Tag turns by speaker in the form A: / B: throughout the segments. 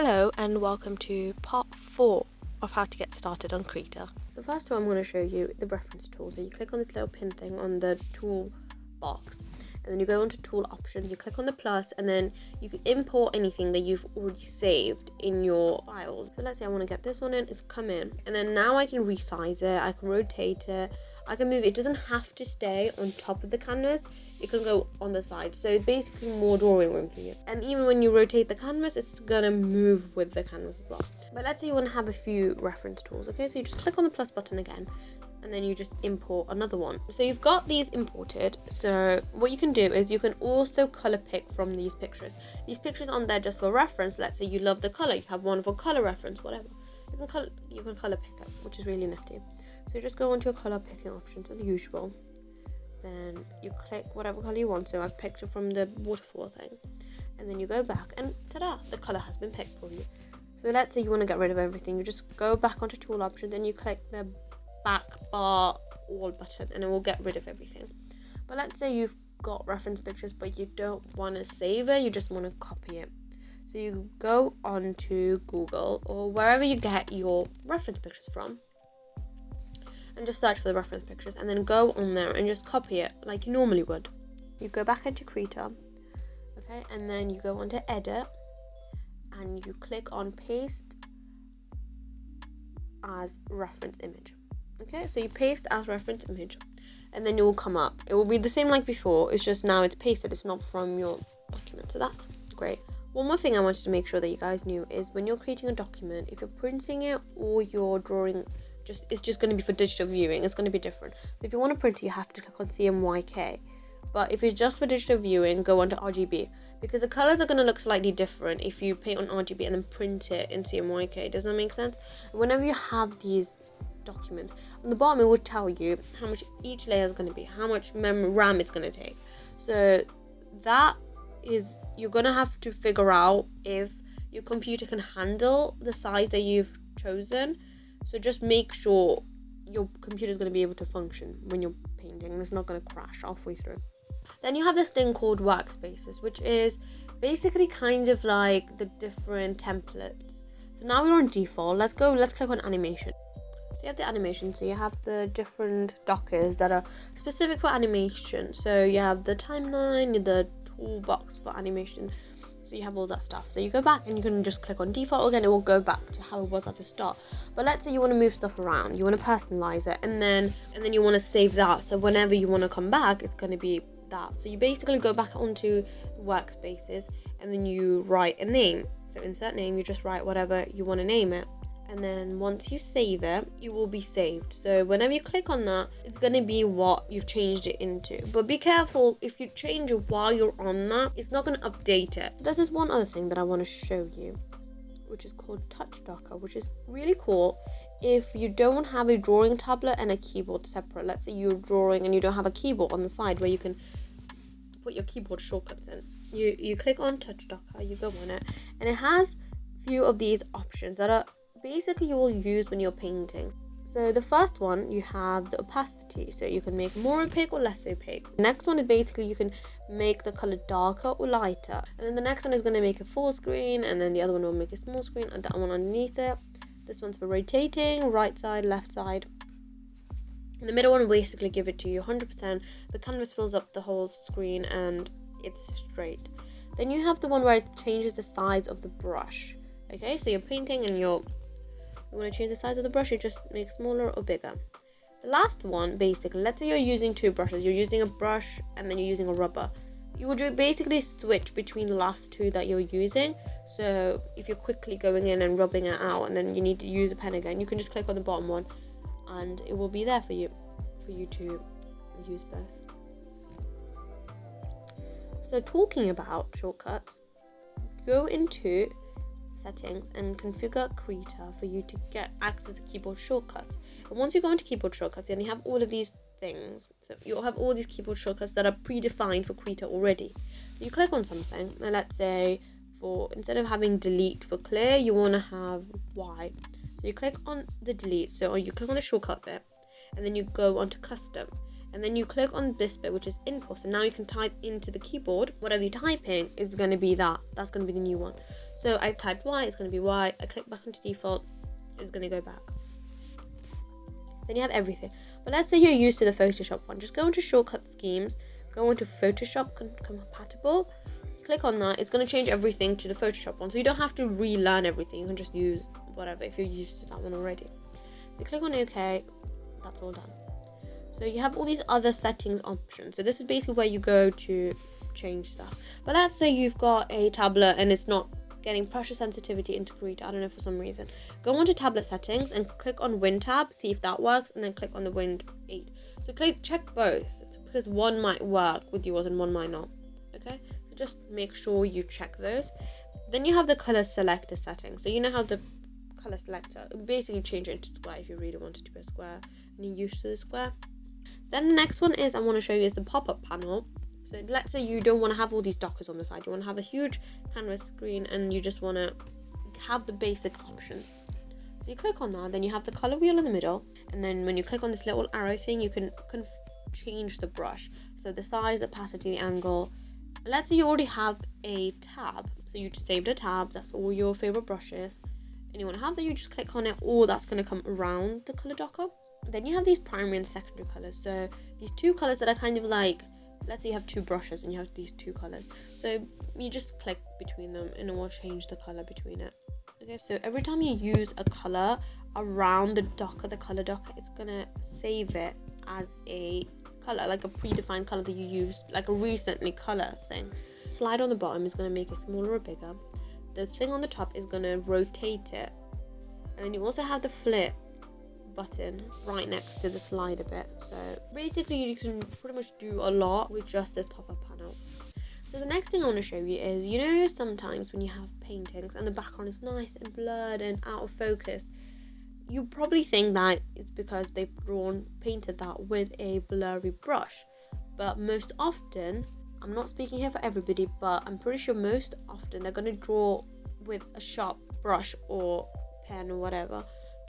A: Hello and welcome to part 4 of how to get started on Krita. The first time I'm going to show you the reference tool. So you click on this little pin thing on the tool box and then you go onto tool options, you click on the plus and then you can import anything that you've already saved in your files. So let's say I want to get this one in, it's come in and then now I can resize it, I can rotate it, I can move it. It doesn't have to stay on top of the canvas, it can go on the side. So it's basically more drawing room for you. And even when you rotate the canvas, it's gonna move with the canvas as well. But let's say you want to have a few reference tools, okay? So you just click on the plus button again and then you just import another one. So you've got these imported. So what you can do is you can also color pick from these pictures. These pictures aren't there just for reference. Let's say you love the color, you have one for color reference, whatever. You can color pick it, which is really nifty. So you just go onto your color picking options as usual. Then you click whatever color you want. So I've picked it from the waterfall thing. And then you go back and ta-da, the color has been picked for you. So let's say you want to get rid of everything. You just go back onto tool options and you click the back bar all button and it will get rid of everything. But let's say you've got reference pictures but you don't want to save it, you just want to copy it. So you go onto Google or wherever you get your reference pictures from and just search for the reference pictures and then go on there and just copy it like you normally would. You go back into Krita, okay, and then you go onto edit and you click on paste as reference image. Okay, so you paste as reference image and then it will come up. It will be the same like before, it's just now it's pasted, it's not from your document, so that's great. One more thing I wanted to make sure that you guys knew is when you're creating a document, if you're printing it or you're drawing, it's just going to be for digital viewing, it's going to be different. So if you want to print it, you have to click on CMYK. But if it's just for digital viewing, go onto RGB because the colors are going to look slightly different if you paint on RGB and then print it in CMYK. Does that make sense? Whenever you have these documents, on the bottom it will tell you how much each layer is going to be, how much RAM it's going to take. So that is, you're going to have to figure out if your computer can handle the size that you've chosen. So just make sure your computer is going to be able to function when you're painting and it's not going to crash halfway through. Then you have this thing called Workspaces, which is basically kind of like the different templates. So now we're on default. Let's click on animation. So you have the animation, so you have the different dockers that are specific for animation. So you have the timeline, the toolbox for animation. So you have all that stuff. So you go back and you can just click on default again. It will go back to how it was at the start. But let's say you want to move stuff around, you want to personalize it, and then you want to save that. So whenever you want to come back, it's going to be that. So you basically go back onto Workspaces and then you write a name. So insert name, you just write whatever you want to name it. And then once you save it, it will be saved. So whenever you click on that, it's going to be what you've changed it into. But be careful, if you change it while you're on that, it's not going to update it. There's this one other thing that I want to show you, which is called Touch Docker, which is really cool if you don't have a drawing tablet and a keyboard separate. Let's say you're drawing and you don't have a keyboard on the side where you can put your keyboard shortcuts in. You click on Touch Docker, you go on it, and it has a few of these options that are basically you will use when you're painting. So the first one, you have the opacity, so you can make more opaque or less opaque. The next one is basically you can make the color darker or lighter, and then the next one is going to make a full screen, and then the other one will make a small screen, and that one underneath it. This one's for rotating, right side, left side. And the middle one will basically give it to you 100%. The canvas fills up the whole screen and it's straight. Then you have the one where it changes the size of the brush. Okay, so you're painting and you want to change the size of the brush, you just make smaller or bigger. The last one, basically, let's say you're using two brushes, you're using a brush and then you're using a rubber. You would basically switch between the last two that you're using. So if you're quickly going in and rubbing it out and then you need to use a pen again, you can just click on the bottom one and it will be there for you to use both. So talking about shortcuts, go into settings and configure Krita for you to get access to keyboard shortcuts. And once you go into keyboard shortcuts, then you have all of these things. So you'll have all these keyboard shortcuts that are predefined for Krita already. So you click on something, and let's say instead of having delete for clear, you want to have Y. So you click on the delete. So you click on the shortcut bit, and then you go onto custom. and then you click on this bit, which is input, and now you can type into the keyboard. Whatever you're typing is going to be that's going to be the new one. So I typed Y, it's going to be Y. I click back into default, it's going to go back. Then you have everything. But let's say you're used to the Photoshop one. Just go into shortcut schemes, go into Photoshop compatible, click on that. It's going to change everything to the Photoshop one, so you don't have to relearn everything. You can just use whatever if you're used to that one already. So click on OK. That's all done. So you have all these other settings options. So this is basically where you go to change stuff. But let's say you've got a tablet and it's not getting pressure sensitivity into Krita. I don't know, for some reason. Go onto tablet settings and click on Wind tab, see if that works, and then click on the Wind 8. So check both, because one might work with yours and one might not. Okay, so just make sure you check those. Then you have the color selector settings. So you know how the color selector basically change it into square if you really wanted to be a square and you're used to the square. Then the next one is I want to show you is the pop-up panel. So let's say you don't want to have all these dockers on the side. You want to have a huge canvas screen and you just want to have the basic options. So you click on that, then you have the color wheel in the middle, and then when you click on this little arrow thing, you can change the brush. So the size, the opacity, the angle. Let's say you already have a tab. So you just saved a tab, that's all your favorite brushes, and you want to have that, you just click on it, or that's going to come around the color docker. Then you have these primary and secondary colors. So these two colors that are kind of like, let's say you have two brushes and you have these two colors, so you just click between them and it will change the color between it. Okay, so every time you use a color around the docker, the color docker, it's gonna save it as a color, like a predefined color that you use, like a recently color thing. Slide on the bottom is gonna make it smaller or bigger. The thing on the top is gonna rotate it, and then you also have the flip button right next to the slider bit. So basically you can pretty much do a lot with just this pop-up panel. So the next thing I want to show you is, you know, sometimes when you have paintings and the background is nice and blurred and out of focus, you probably think that it's because they've painted that with a blurry brush. But most often, I'm not speaking here for everybody, but I'm pretty sure most often they're going to draw with a sharp brush or pen or whatever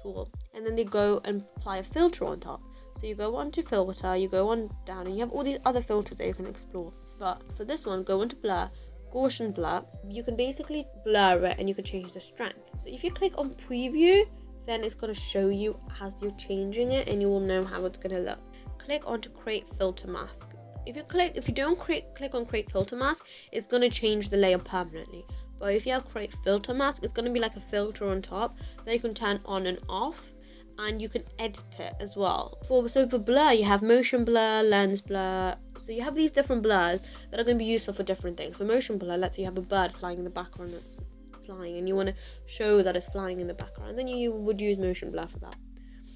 A: tool, and then they go and apply a filter on top. So you go on to filter, you go on down, and you have all these other filters that you can explore. But for this one, go into blur, Gaussian blur. You can basically blur it and you can change the strength. So if you click on preview, then it's going to show you as you're changing it, and you will know how it's going to look. Click on to create filter mask. If you don't click on create filter mask, it's going to change the layer permanently. But if you have create filter mask, it's going to be like a filter on top that you can turn on and off, and you can edit it as well. So for blur, you have motion blur, lens blur. So you have these different blurs that are going to be useful for different things. So motion blur, let's say you have a bird flying in the background that's flying, and you want to show that it's flying in the background, then you would use motion blur for that.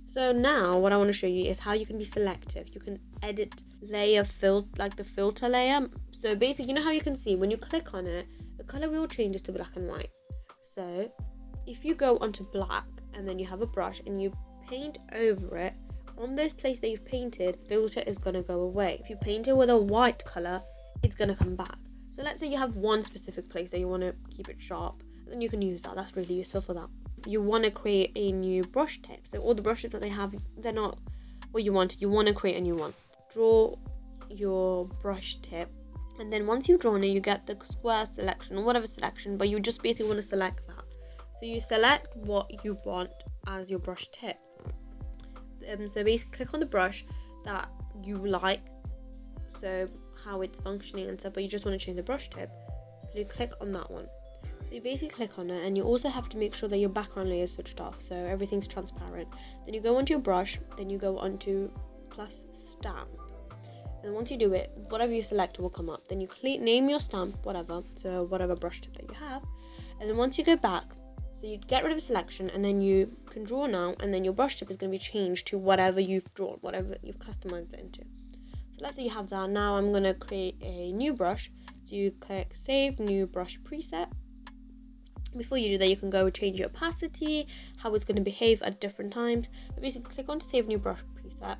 A: So now what I want to show you is how you can be selective. You can edit layer like the filter layer. So basically, you know how you can see when you click on it, the color wheel changes to black and white. So if you go onto black and then you have a brush and you paint over it, on those places that you've painted, filter is going to go away. If you paint it with a white color, it's going to come back. So let's say you have one specific place that you want to keep it sharp, then you can use that. That's really useful for that. You want to create a new brush tip. So all the brush tips that they have, they're not what you want. You want to create a new one. Draw your brush tip, and then once you've drawn it, you get the square selection or whatever selection, but you just basically want to select that. So you select what you want as your brush tip. So basically click on the brush that you like, so how it's functioning and stuff, but you just want to change the brush tip. So you click on that one. So you basically click on it, and you also have to make sure that your background layer is switched off, so everything's transparent. Then you go onto your brush, then you go onto plus stamp. And once you do it, whatever you select will come up. Then you name your stamp, whatever, so whatever brush tip that you have. And then once you go back, so you get rid of a selection, and then you can draw now, and then your brush tip is going to be changed to whatever you've drawn, whatever you've customized it into. So let's say you have that. Now I'm going to create a new brush. So you click save new brush preset. Before you do that, you can go and change your opacity, how it's going to behave at different times. But basically click on to save new brush preset,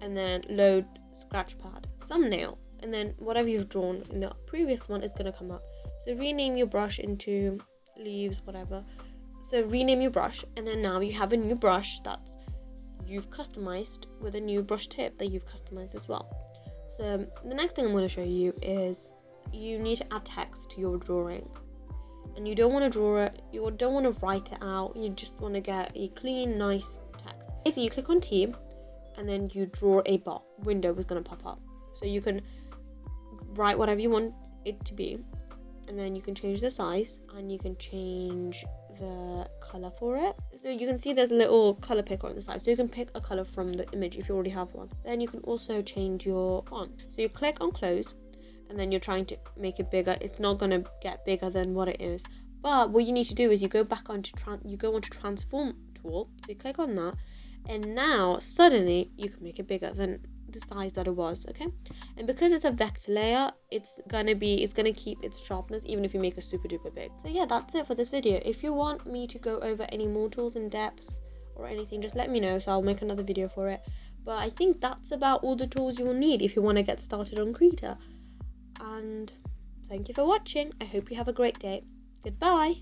A: and then load scratch pad thumbnail, and then whatever you've drawn in the previous one is going to come up. So rename your brush into leaves, whatever. So rename your brush, and then now you have a new brush that's you've customized with a new brush tip that you've customized as well. So the next thing I'm going to show you is you need to add text to your drawing. And you don't want to draw it, you don't want to write it out, you just want to get a clean, nice text. So you click on T, and then you draw a window is going to pop up. So you can write whatever you want it to be, and then you can change the size, and you can change the color for it. So you can see there's a little color picker on the side, so you can pick a color from the image if you already have one. Then you can also change your font. So you click on close, and then you're trying to make it bigger. It's not going to get bigger than what it is, but what you need to do is you go back onto transform tool, so you click on that, and now suddenly you can make it bigger than the size that it was. Okay, and because it's a vector layer, it's gonna keep its sharpness even if you make it super duper big. So yeah, that's it for this video. If you want me to go over any more tools in depth or anything, just let me know, so I'll make another video for it. But I think that's about all the tools you will need if you want to get started on Krita. And thank you for watching. I hope you have a great day. Goodbye.